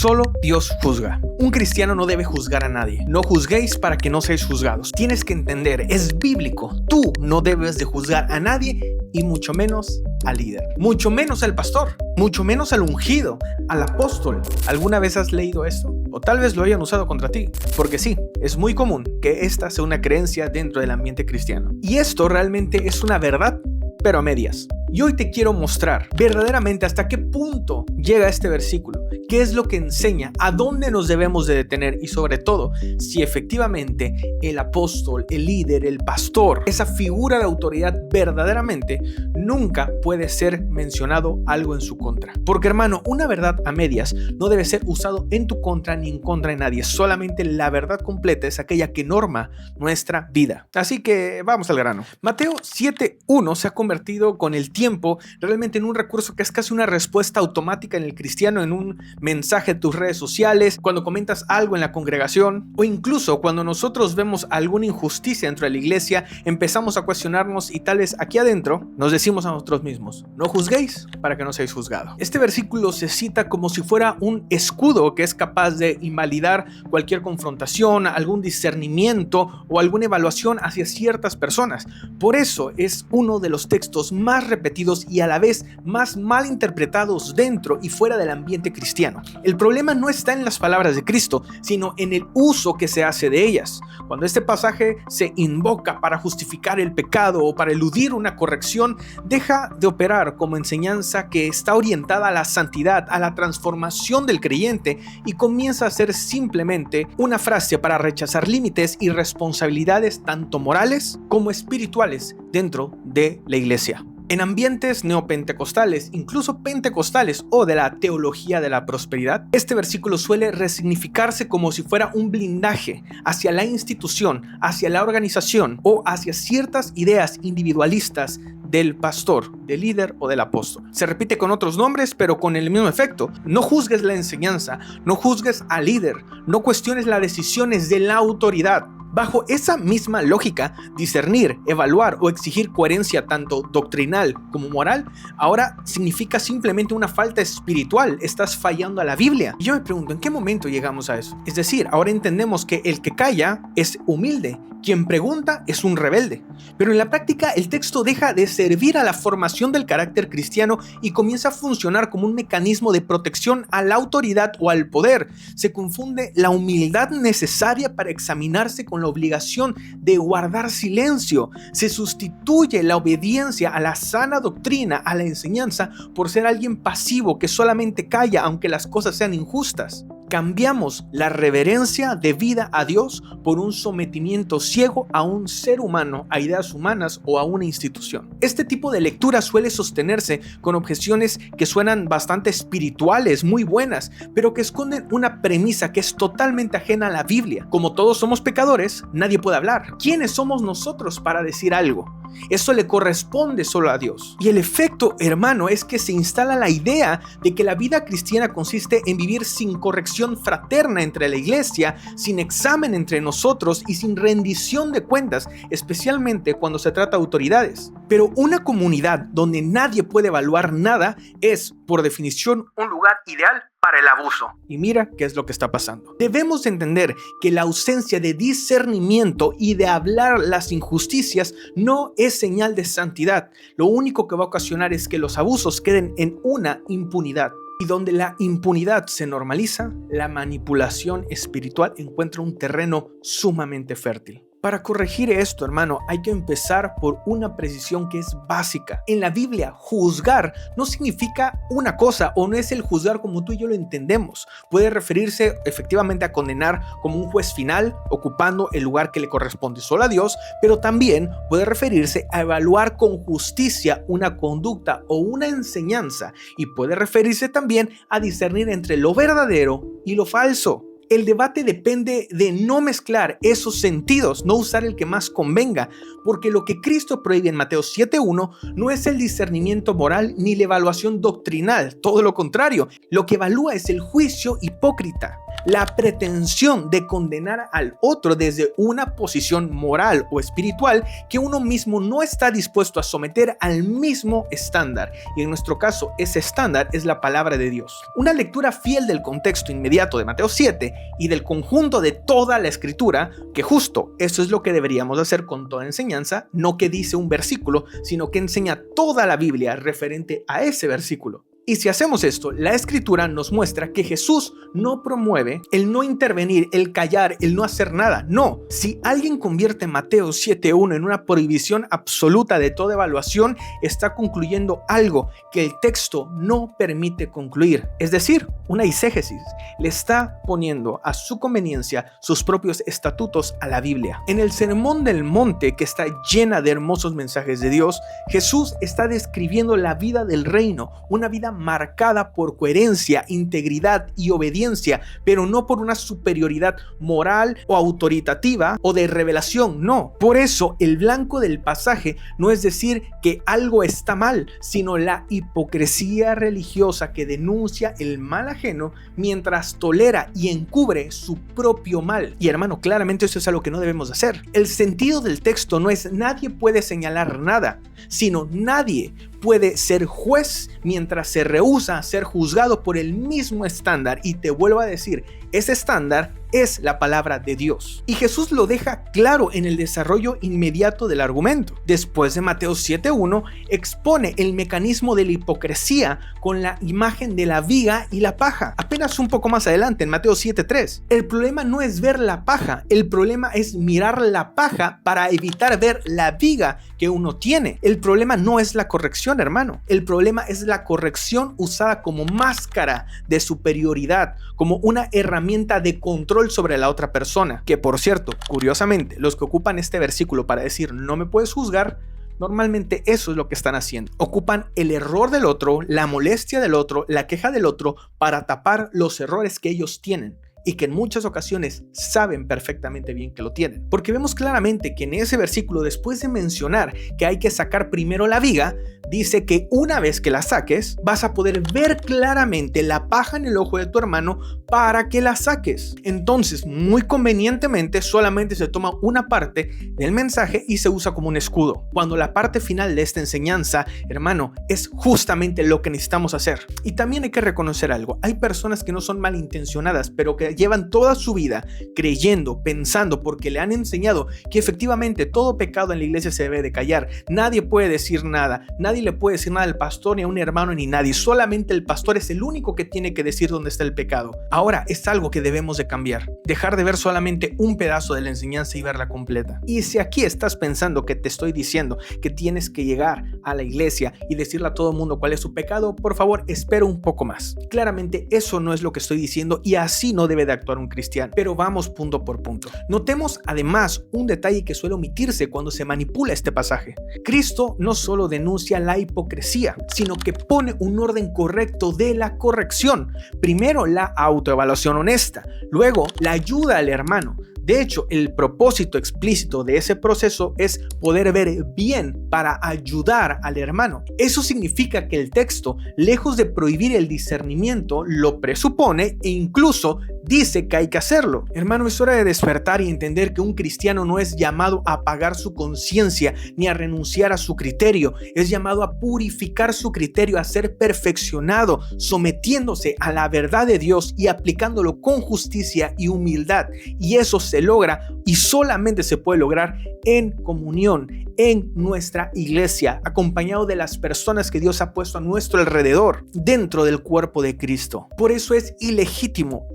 Solo Dios juzga. Un cristiano no debe juzgar a nadie. No juzguéis para que no seáis juzgados. Tienes que entender, es bíblico. Tú no debes de juzgar a nadie y mucho menos al líder. Mucho menos al pastor. Mucho menos al ungido, al apóstol. ¿Alguna vez has leído esto? O tal vez lo hayan usado contra ti. Porque sí, es muy común que esta sea una creencia dentro del ambiente cristiano. Y esto realmente es una verdad, pero a medias. Y hoy te quiero mostrar verdaderamente hasta qué punto llega este versículo, qué es lo que enseña, a dónde nos debemos de detener y sobre todo, si efectivamente el apóstol, el líder, el pastor, esa figura de autoridad verdaderamente nunca puede ser mencionado algo en su contra. Porque hermano, una verdad a medias no debe ser usado en tu contra ni en contra de nadie. Solamente la verdad completa es aquella que norma nuestra vida. Así que vamos al grano. Mateo 7:1 se ha convertido con el tiempo realmente en un recurso que es casi una respuesta automática en el cristiano, en un mensaje de tus redes sociales, cuando comentas algo en la congregación o incluso cuando nosotros vemos alguna injusticia dentro de la iglesia, empezamos a cuestionarnos y tal vez aquí adentro nos decimos a nosotros mismos: no juzguéis para que no seáis juzgados. Este versículo se cita como si fuera un escudo que es capaz de invalidar cualquier confrontación, algún discernimiento o alguna evaluación hacia ciertas personas. Por eso es uno de los textos más repetidos y a la vez más mal interpretados dentro y fuera del ambiente cristiano. El problema no está en las palabras de Cristo, sino en el uso que se hace de ellas. Cuando este pasaje se invoca para justificar el pecado o para eludir una corrección, deja de operar como enseñanza que está orientada a la santidad, a la transformación del creyente, y comienza a ser simplemente una frase para rechazar límites y responsabilidades tanto morales como espirituales dentro de la iglesia. En ambientes neopentecostales, incluso pentecostales o de la teología de la prosperidad, este versículo suele resignificarse como si fuera un blindaje hacia la institución, hacia la organización o hacia ciertas ideas individualistas del pastor, del líder o del apóstol. Se repite con otros nombres, pero con el mismo efecto. No juzgues la enseñanza, no juzgues al líder, no cuestiones las decisiones de la autoridad. Bajo esa misma lógica, discernir, evaluar o exigir coherencia tanto doctrinal como moral ahora significa simplemente una falta espiritual. Estás fallando a la Biblia. Y yo me pregunto, ¿en qué momento llegamos a eso? Es decir, ahora entendemos que el que calla es humilde, quien pregunta es un rebelde. Pero en la práctica el texto deja de servir a la formación del carácter cristiano y comienza a funcionar como un mecanismo de protección a la autoridad o al poder. Se confunde la humildad necesaria para examinarse con la obligación de guardar silencio. Se sustituye la obediencia a la sana doctrina, a la enseñanza, por ser alguien pasivo que solamente calla aunque las cosas sean injustas. Cambiamos la reverencia debida a Dios por un sometimiento ciego a un ser humano, a ideas humanas o a una institución. Este tipo de lectura suele sostenerse con objeciones que suenan bastante espirituales, muy buenas, pero que esconden una premisa que es totalmente ajena a la Biblia. Como todos somos pecadores, nadie puede hablar. ¿Quiénes somos nosotros para decir algo? Eso le corresponde solo a Dios. Y el efecto, hermano, es que se instala la idea de que la vida cristiana consiste en vivir sin corrección fraterna entre la iglesia, sin examen entre nosotros y sin rendición de cuentas, especialmente cuando se trata de autoridades. Pero una comunidad donde nadie puede evaluar nada es, por definición, un lugar ideal para el abuso. Y mira qué es lo que está pasando. Debemos entender que la ausencia de discernimiento y de hablar las injusticias no es señal de santidad. Lo único que va a ocasionar es que los abusos queden en una impunidad. Y donde la impunidad se normaliza, la manipulación espiritual encuentra un terreno sumamente fértil. Para corregir esto, hermano, hay que empezar por una precisión que es básica. En la Biblia, juzgar no significa una cosa o no es el juzgar como tú y yo lo entendemos. Puede referirse efectivamente a condenar como un juez final, ocupando el lugar que le corresponde solo a Dios, pero también puede referirse a evaluar con justicia una conducta o una enseñanza y puede referirse también a discernir entre lo verdadero y lo falso. El debate depende de no mezclar esos sentidos, no usar el que más convenga, porque lo que Cristo prohíbe en Mateo 7:1 no es el discernimiento moral ni la evaluación doctrinal, todo lo contrario, lo que evalúa es el juicio hipócrita. la pretensión de condenar al otro desde una posición moral o espiritual que uno mismo no está dispuesto a someter al mismo estándar. Y en nuestro caso, ese estándar es la palabra de Dios. Una lectura fiel del contexto inmediato de Mateo 7 y del conjunto de toda la escritura, que justo eso es lo que deberíamos hacer con toda enseñanza, no que dice un versículo, sino que enseña toda la Biblia referente a ese versículo. Y si hacemos esto, la escritura nos muestra que Jesús no promueve el no intervenir, el callar, el no hacer nada. No, si alguien convierte Mateo 7:1 en una prohibición absoluta de toda evaluación, está concluyendo algo que el texto no permite concluir. Es decir, una eisegesis. Le está poniendo a su conveniencia sus propios estatutos a la Biblia. En el Sermón del Monte, que está llena de hermosos mensajes de Dios, Jesús está describiendo la vida del reino, una vida marcada por coherencia, integridad y obediencia, pero no por una superioridad moral o autoritativa o de revelación, no. Por eso el blanco del pasaje no es decir que algo está mal, sino la hipocresía religiosa que denuncia el mal ajeno mientras tolera y encubre su propio mal. Y hermano, claramente eso es algo que no debemos hacer. El sentido del texto no es nadie puede señalar nada, sino nadie puede ser juez mientras se rehúsa a ser juzgado por el mismo estándar. Y te vuelvo a decir, ese estándar es la palabra de Dios. Y Jesús lo deja claro en el desarrollo inmediato del argumento. Después de Mateo 7:1, expone el mecanismo de la hipocresía con la imagen de la viga y la paja. Apenas un poco más adelante, en Mateo 7:3, el problema no es ver la paja, el problema es mirar la paja para evitar ver la viga que uno tiene. El problema no es la corrección, hermano. El problema es la corrección usada como máscara de superioridad, como una herramienta de control sobre la otra persona. Que por cierto, curiosamente, los que ocupan este versículo para decir no me puedes juzgar, normalmente eso es lo que están haciendo. Ocupan el error del otro, la molestia del otro, la queja del otro para tapar los errores que ellos tienen. Y que en muchas ocasiones saben perfectamente bien que lo tienen. Porque vemos claramente que en ese versículo, después de mencionar que hay que sacar primero la viga, dice que una vez que la saques, vas a poder ver claramente la paja en el ojo de tu hermano para que la saques. Entonces, muy convenientemente, solamente se toma una parte del mensaje y se usa como un escudo. Cuando la parte final de esta enseñanza, hermano, es justamente lo que necesitamos hacer. Y también hay que reconocer algo. Hay personas que no son malintencionadas, pero que llevan toda su vida creyendo, pensando, porque le han enseñado que efectivamente todo pecado en la iglesia se debe de callar. Nadie puede decir nada, nadie le puede decir nada al pastor, ni a un hermano, ni nadie. Solamente el pastor es el único que tiene que decir dónde está el pecado. Ahora es algo que debemos de cambiar. Dejar de ver solamente un pedazo de la enseñanza y verla completa. Y si aquí estás pensando que te estoy diciendo que tienes que llegar a la iglesia y decirle a todo el mundo cuál es su pecado, por favor, espera un poco más. Claramente eso no es lo que estoy diciendo y así no debe de actuar un cristiano. Pero vamos punto por punto. Notemos además un detalle que suele omitirse cuando se manipula este pasaje. Cristo no solo denuncia la hipocresía, sino que pone un orden correcto de la corrección. Primero la autoevaluación honesta, luego la ayuda al hermano. De hecho, el propósito explícito de ese proceso es poder ver bien para ayudar al hermano. Eso significa que el texto, lejos de prohibir el discernimiento, lo presupone e incluso dice que hay que hacerlo. Hermano, es hora de despertar y entender que un cristiano no es llamado a apagar su conciencia ni a renunciar a su criterio. Es llamado a purificar su criterio, a ser perfeccionado, sometiéndose a la verdad de Dios y aplicándolo con justicia y humildad. Y eso se logra y solamente se puede lograr en comunión, en nuestra iglesia, acompañado de las personas que Dios ha puesto a nuestro alrededor, dentro del cuerpo de Cristo. Por eso es ilegítimo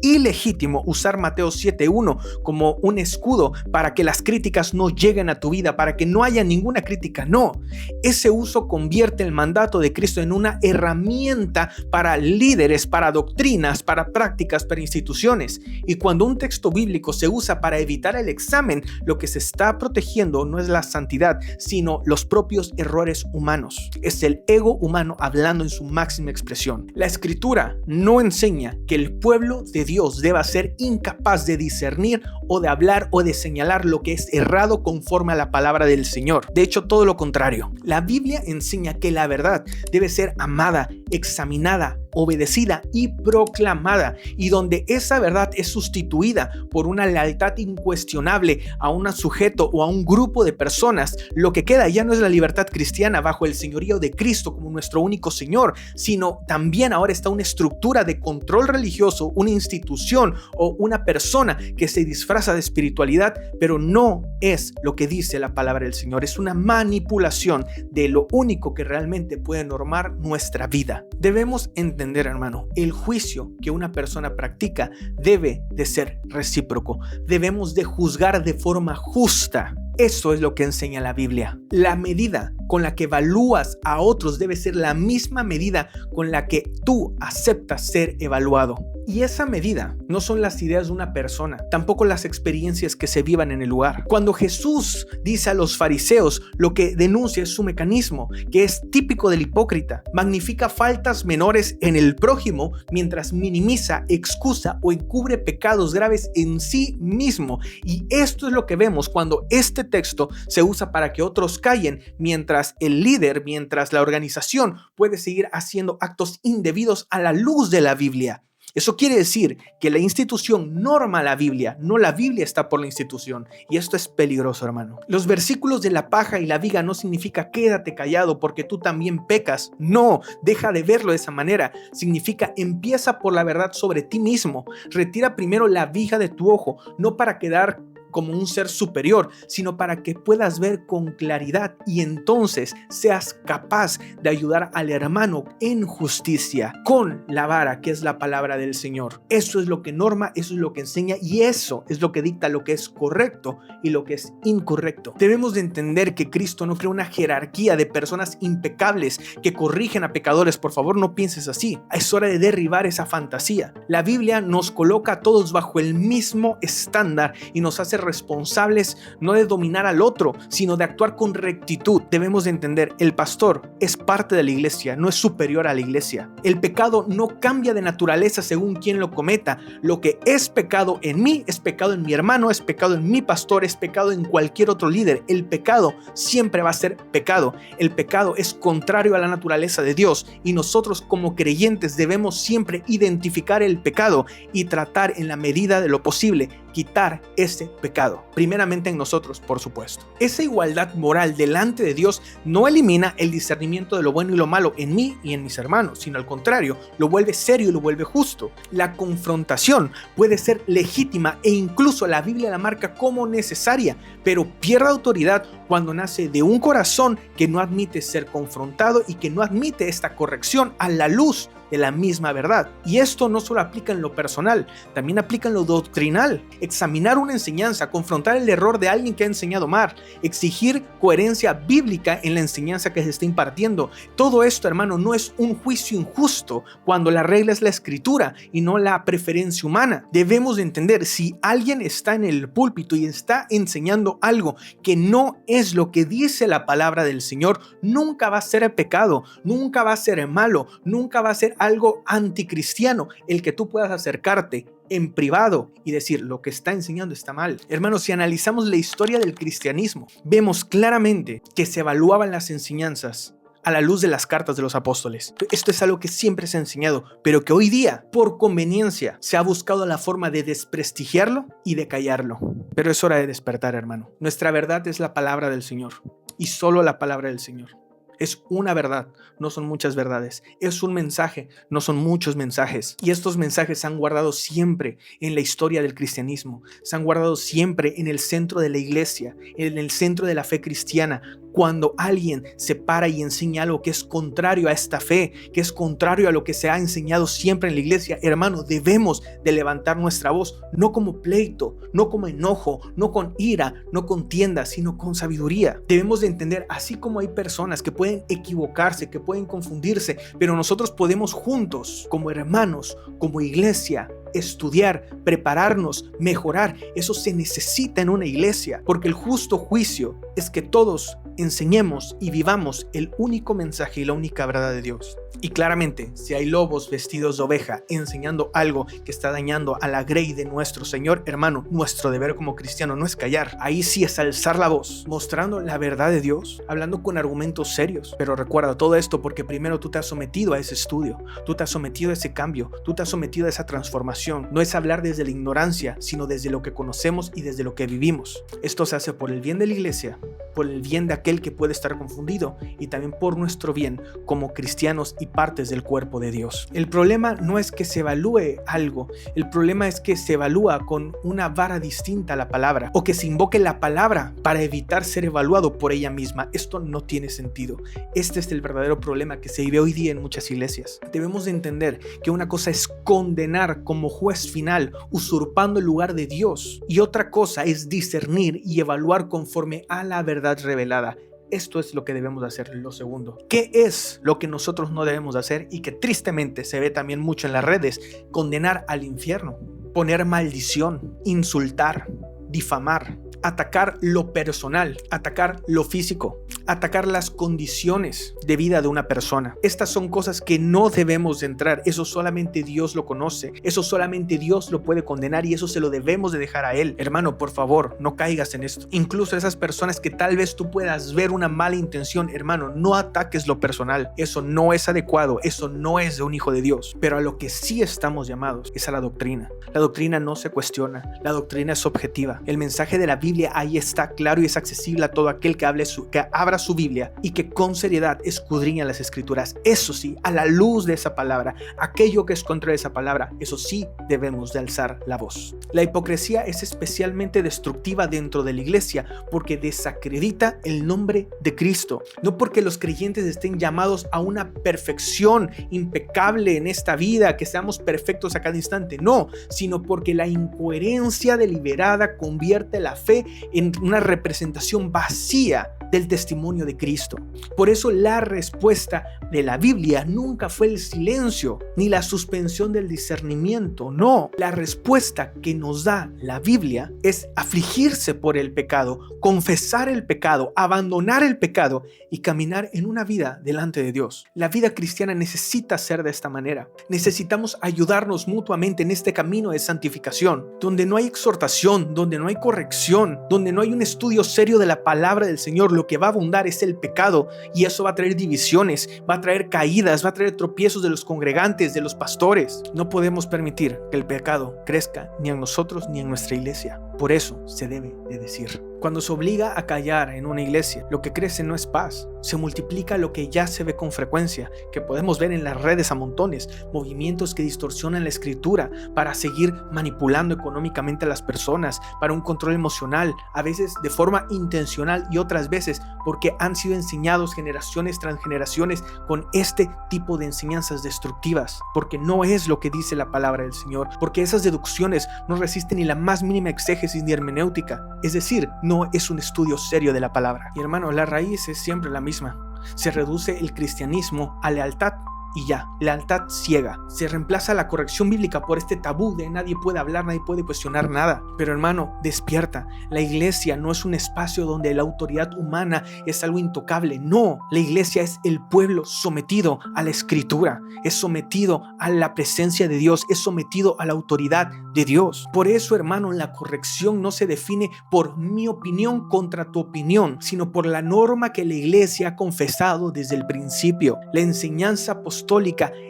usar Mateo 7:1 como un escudo para que las críticas no lleguen a tu vida, para que no haya ninguna crítica. No, ese uso convierte el mandato de Cristo en una herramienta para líderes, para doctrinas, para prácticas, para instituciones. Y cuando un texto bíblico se usa para evitar el examen, lo que se está protegiendo no es la santidad, sino los propios errores humanos. Es el ego humano hablando en su máxima expresión. La escritura no enseña que el pueblo de Dios deba ser incapaz de discernir o de hablar o de señalar lo que es errado conforme a la palabra del Señor. De hecho, todo lo contrario. La Biblia enseña que la verdad debe ser amada examinada, obedecida y proclamada, y donde esa verdad es sustituida por una lealtad incuestionable a un sujeto o a un grupo de personas, lo que queda ya no es la libertad cristiana bajo el señorío de Cristo como nuestro único Señor, sino también ahora está una estructura de control religioso, una institución o una persona que se disfraza de espiritualidad, pero no es lo que dice la palabra del Señor. Es una manipulación de lo único que realmente puede normar nuestra vida. Debemos entender, hermano, el juicio que una persona practica debe de ser recíproco. Debemos de juzgar de forma justa. Eso es lo que enseña la Biblia. La medida con la que evalúas a otros debe ser la misma medida con la que tú aceptas ser evaluado. Y esa medida no son las ideas de una persona, tampoco las experiencias que se vivan en el lugar. Cuando Jesús dice a los fariseos, lo que denuncia es su mecanismo, que es típico del hipócrita. Magnifica faltas menores en el prójimo mientras minimiza, excusa o encubre pecados graves en sí mismo. Y esto es lo que vemos cuando este texto se usa para que otros callen, mientras el líder, mientras la organización puede seguir haciendo actos indebidos a la luz de la Biblia. Eso quiere decir que la institución norma la Biblia, no la Biblia está por la institución. Y esto es peligroso, hermano. Los versículos de la paja y la viga no significa quédate callado porque tú también pecas. No, deja de verlo de esa manera. Significa empieza por la verdad sobre ti mismo. Retira primero la viga de tu ojo, no para quedar como un ser superior, sino para que puedas ver con claridad y entonces seas capaz de ayudar al hermano en justicia con la vara que es la palabra del Señor. Eso es lo que norma, eso es lo que enseña y eso es lo que dicta lo que es correcto y lo que es incorrecto. Debemos de entender que Cristo no crea una jerarquía de personas impecables que corrigen a pecadores. Por favor, no pienses así. Es hora de derribar esa fantasía. La Biblia nos coloca a todos bajo el mismo estándar y nos hace responsables no de dominar al otro, sino de actuar con rectitud. Debemos de entender, el pastor es parte de la iglesia, no es superior a la iglesia. El pecado no cambia de naturaleza según quien lo cometa. Lo que es pecado en mí, es pecado en mi hermano, es pecado en mi pastor, es pecado en cualquier otro líder. El pecado siempre va a ser pecado. El pecado es contrario a la naturaleza de Dios y nosotros como creyentes debemos siempre identificar el pecado y tratar en la medida de lo posible quitar ese pecado, primeramente en nosotros, por supuesto. Esa igualdad moral delante de Dios no elimina el discernimiento de lo bueno y lo malo en mí y en mis hermanos, sino al contrario, lo vuelve serio y lo vuelve justo. La confrontación puede ser legítima e incluso la Biblia la marca como necesaria, pero pierde autoridad cuando nace de un corazón que no admite ser confrontado y que no admite esta corrección a la luz de la misma verdad. Y esto no solo aplica en lo personal, también aplica en lo doctrinal. Examinar una enseñanza, confrontar el error de alguien que ha enseñado mal, exigir coherencia bíblica en la enseñanza que se está impartiendo. Todo esto, hermano, no es un juicio injusto cuando la regla es la escritura y no la preferencia humana. Debemos de entender, si alguien está en el púlpito y está enseñando algo que no es lo que dice la palabra del Señor, nunca va a ser pecado, nunca va a ser malo, nunca va a ser algo anticristiano el que tú puedas acercarte en privado y decir lo que está enseñando está mal. Hermanos, si analizamos la historia del cristianismo, vemos claramente que se evaluaban las enseñanzas a la luz de las cartas de los apóstoles. Esto es algo que siempre se ha enseñado, pero que hoy día, por conveniencia, se ha buscado la forma de desprestigiarlo y de callarlo. Pero es hora de despertar, hermano. Nuestra verdad es la palabra del Señor y solo la palabra del Señor. Es una verdad, no son muchas verdades. Es un mensaje, no son muchos mensajes. Y estos mensajes se han guardado siempre en la historia del cristianismo. Se han guardado siempre en el centro de la iglesia, en el centro de la fe cristiana. Cuando alguien se para y enseña algo que es contrario a esta fe, que es contrario a lo que se ha enseñado siempre en la iglesia, hermano, debemos de levantar nuestra voz, no como pleito, no como enojo, no con ira, no con contienda, sino con sabiduría. Debemos de entender, así como hay personas que pueden equivocarse, que pueden confundirse, pero nosotros podemos juntos, como hermanos, como iglesia, estudiar, prepararnos, mejorar. Eso se necesita en una iglesia, porque el justo juicio es que todos enseñemos y vivamos el único mensaje y la única verdad de Dios. Y claramente, si hay lobos vestidos de oveja enseñando algo que está dañando a la grey de nuestro Señor, hermano, nuestro deber como cristiano no es callar. Ahí sí es alzar la voz, mostrando la verdad de Dios, hablando con argumentos serios. Pero recuerda todo esto porque primero tú te has sometido a ese estudio, tú te has sometido a ese cambio, tú te has sometido a esa transformación. No es hablar desde la ignorancia, sino desde lo que conocemos y desde lo que vivimos. Esto se hace por el bien de la iglesia, por el bien de aquel que puede estar confundido y también por nuestro bien como cristianos y partes del cuerpo de Dios. El problema no es que se evalúe algo, el problema es que se evalúa con una vara distinta a la palabra o que se invoque la palabra para evitar ser evaluado por ella misma. Esto no tiene sentido. Este es el verdadero problema que se vive hoy día en muchas iglesias. Debemos de entender que una cosa es condenar como juez final, usurpando el lugar de Dios, y otra cosa es discernir y evaluar conforme a la verdad revelada. Esto es lo que debemos hacer. Lo segundo, ¿qué es lo que nosotros no debemos hacer y que tristemente se ve también mucho en las redes? Condenar al infierno, poner maldición, insultar, difamar, atacar lo personal, atacar lo físico, atacar las condiciones de vida de una persona. Estas son cosas que no debemos de entrar. Eso solamente Dios lo conoce. Eso solamente Dios lo puede condenar y eso se lo debemos de dejar a Él. Hermano, por favor, no caigas en esto. Incluso esas personas que tal vez tú puedas ver una mala intención, hermano, no ataques lo personal. Eso no es adecuado. Eso no es de un hijo de Dios. Pero a lo que sí estamos llamados es a la doctrina. La doctrina no se cuestiona. La doctrina es objetiva. El mensaje de la Biblia ahí está claro y es accesible a todo aquel que abra su Biblia y que con seriedad escudriña las escrituras. Eso sí, a la luz de esa palabra, aquello que es contra esa palabra, eso sí debemos de alzar la voz. La hipocresía es especialmente destructiva dentro de la iglesia porque desacredita el nombre de Cristo. No porque los creyentes estén llamados a una perfección impecable en esta vida, que seamos perfectos a cada instante, no, sino porque la incoherencia deliberada convierte la fe en una representación vacía del testimonio de Cristo. Por eso la respuesta de la Biblia nunca fue el silencio ni la suspensión del discernimiento. No, la respuesta que nos da la Biblia es afligirse por el pecado, confesar el pecado, abandonar el pecado y caminar en una vida delante de Dios. La vida cristiana necesita ser de esta manera. Necesitamos ayudarnos mutuamente en este camino de santificación, donde no hay exhortación, donde no hay corrección, donde no hay un estudio serio de la palabra del Señor. Lo que va a abundar es el pecado y eso va a traer divisiones, va a traer caídas, va a traer tropiezos de los congregantes, de los pastores. No podemos permitir que el pecado crezca ni en nosotros ni en nuestra iglesia. Por eso se debe de decir. Cuando se obliga a callar en una iglesia, lo que crece no es paz, se multiplica lo que ya se ve con frecuencia, que podemos ver en las redes a montones, movimientos que distorsionan la escritura para seguir manipulando económicamente a las personas, para un control emocional, a veces de forma intencional y otras veces porque han sido enseñados generaciones tras generaciones con este tipo de enseñanzas destructivas, porque no es lo que dice la palabra del Señor, porque esas deducciones no resisten ni la más mínima exégesis ni hermenéutica, es decir, no es un estudio serio de la palabra. Y hermano, la raíz es siempre la misma. Se reduce el cristianismo a lealtad y ya, lealtad ciega. Se reemplaza la corrección bíblica por este tabú de nadie puede hablar, nadie puede cuestionar nada. Pero hermano, despierta. La iglesia no es un espacio donde la autoridad humana es algo intocable. No, la iglesia es el pueblo sometido a la escritura, es sometido a la presencia de Dios, es sometido a la autoridad de Dios. Por eso, hermano, la corrección no se define por mi opinión contra tu opinión, sino por la norma que la iglesia ha confesado desde el principio. La enseñanza apostólica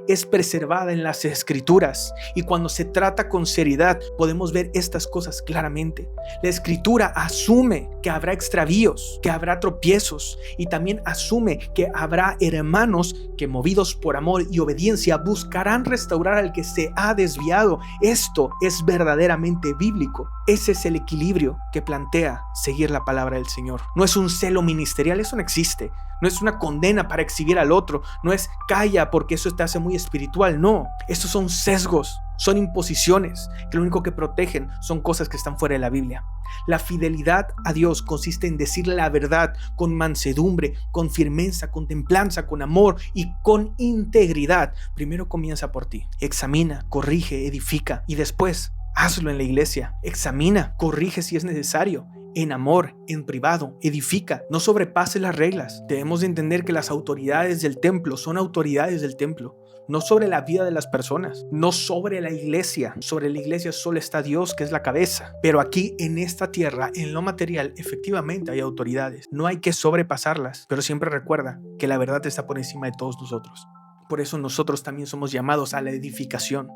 es preservada en las escrituras y cuando se trata con seriedad podemos ver estas cosas claramente. La escritura asume que habrá extravíos, que habrá tropiezos y también asume que habrá hermanos que movidos por amor y obediencia buscarán restaurar al que se ha desviado. Esto es verdaderamente bíblico. Ese es el equilibrio que plantea seguir la palabra del Señor. No es un celo ministerial, eso no existe. No es una condena para exhibir al otro. No es calla porque eso te hace muy espiritual. No, estos son sesgos, son imposiciones que lo único que protegen son cosas que están fuera de la Biblia. La fidelidad a Dios consiste en decir la verdad con mansedumbre, con firmeza, con templanza, con amor y con integridad. Primero comienza por ti. Examina, corrige, edifica y después hazlo en la iglesia. Examina, corrige si es necesario. en amor, en privado, edifica, no sobrepase las reglas. Debemos de entender que las autoridades del templo son autoridades del templo, no sobre la vida de las personas, no sobre la iglesia. Sobre la iglesia solo está Dios, que es la cabeza. Pero aquí en esta tierra, en lo material, efectivamente hay autoridades. No hay que sobrepasarlas, pero siempre recuerda que la verdad está por encima de todos nosotros. Por eso nosotros también somos llamados a la edificación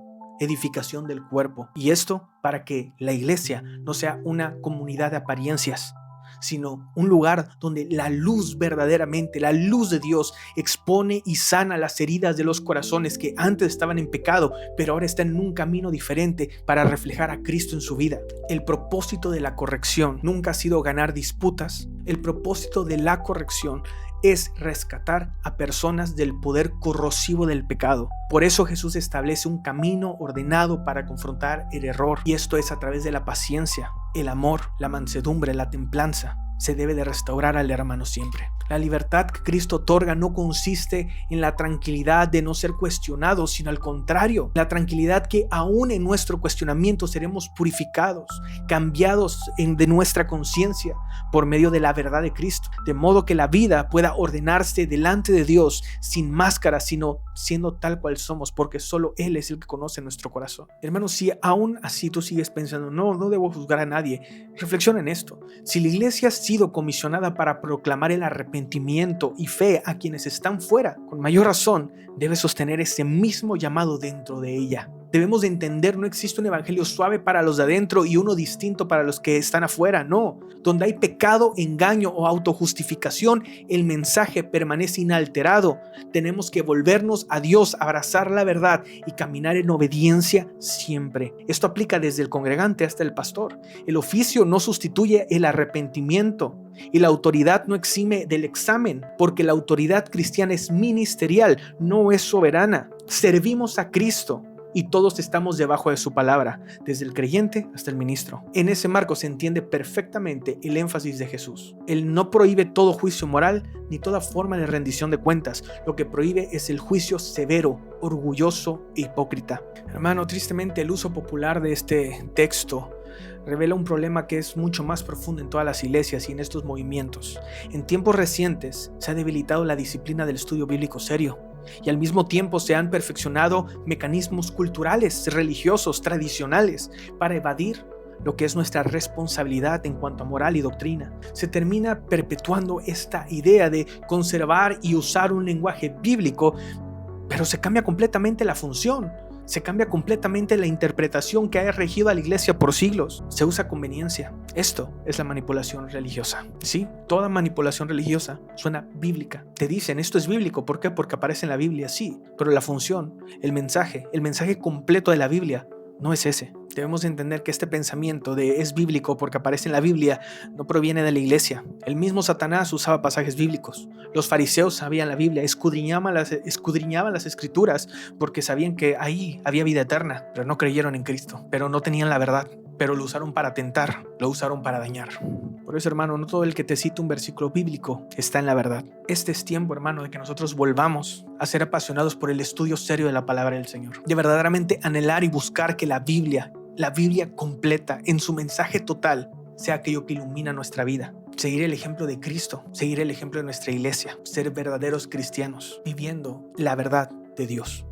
del cuerpo. Y esto para que la iglesia no sea una comunidad de apariencias, sino un lugar donde la luz verdaderamente, la luz de Dios, expone y sana las heridas de los corazones que antes estaban en pecado, pero ahora están en un camino diferente para reflejar a Cristo en su vida. El propósito de la corrección nunca ha sido ganar disputas. El propósito de la corrección es rescatar a personas del poder corrosivo del pecado. Por eso Jesús establece un camino ordenado para confrontar el error, y esto es a través de la paciencia, el amor, la mansedumbre, la templanza. Se debe de restaurar al hermano siempre. La libertad que Cristo otorga no consiste en la tranquilidad de no ser cuestionados, sino al contrario, la tranquilidad que aún en nuestro cuestionamiento seremos purificados, cambiados de nuestra conciencia por medio de la verdad de Cristo, de modo que la vida pueda ordenarse delante de Dios sin máscara, sino siendo tal cual somos, porque solo Él es el que conoce nuestro corazón. Hermanos, si aún así tú sigues pensando, no debo juzgar a nadie, reflexiona en esto. Si la iglesia ha sido comisionada para proclamar el arrepentimiento y fe a quienes están fuera, con mayor razón debe sostener ese mismo llamado dentro de ella. Debemos de entender, no existe un evangelio suave para los de adentro y uno distinto para los que están afuera, no. Donde hay pecado, engaño o autojustificación, el mensaje permanece inalterado. Tenemos que volvernos a Dios, abrazar la verdad y caminar en obediencia siempre. Esto aplica desde el congregante hasta el pastor. El oficio no sustituye el arrepentimiento y la autoridad no exime del examen, porque la autoridad cristiana es ministerial, no es soberana. Servimos a Cristo y todos estamos debajo de su palabra, desde el creyente hasta el ministro. En ese marco se entiende perfectamente el énfasis de Jesús. Él no prohíbe todo juicio moral ni toda forma de rendición de cuentas. Lo que prohíbe es el juicio severo, orgulloso e hipócrita. Hermano, tristemente el uso popular de este texto revela un problema que es mucho más profundo en todas las iglesias y en estos movimientos. En tiempos recientes se ha debilitado la disciplina del estudio bíblico serio, y al mismo tiempo se han perfeccionado mecanismos culturales, religiosos, tradicionales para evadir lo que es nuestra responsabilidad en cuanto a moral y doctrina. Se termina perpetuando esta idea de conservar y usar un lenguaje bíblico, pero se cambia completamente la función. Se cambia completamente la interpretación que ha regido a la iglesia por siglos. Se usa a conveniencia. Esto es la manipulación religiosa. Sí, toda manipulación religiosa suena bíblica. Te dicen, esto es bíblico. ¿Por qué? Porque aparece en la Biblia, sí. Pero la función, el mensaje completo de la Biblia no es ese. Debemos entender que este pensamiento de es bíblico porque aparece en la Biblia no proviene de la iglesia. El mismo Satanás usaba pasajes bíblicos. Los fariseos sabían la Biblia, escudriñaban las escrituras porque sabían que ahí había vida eterna, pero no creyeron en Cristo, pero no tenían la verdad, pero lo usaron para tentar, lo usaron para dañar. Por eso, hermano, no todo el que te cita un versículo bíblico está en la verdad. Este es tiempo, hermano, de que nosotros volvamos a ser apasionados por el estudio serio de la palabra del Señor, de verdaderamente anhelar y buscar que la Biblia completa, en su mensaje total, sea aquello que ilumina nuestra vida. Seguir el ejemplo de Cristo, seguir el ejemplo de nuestra iglesia, ser verdaderos cristianos, viviendo la verdad de Dios.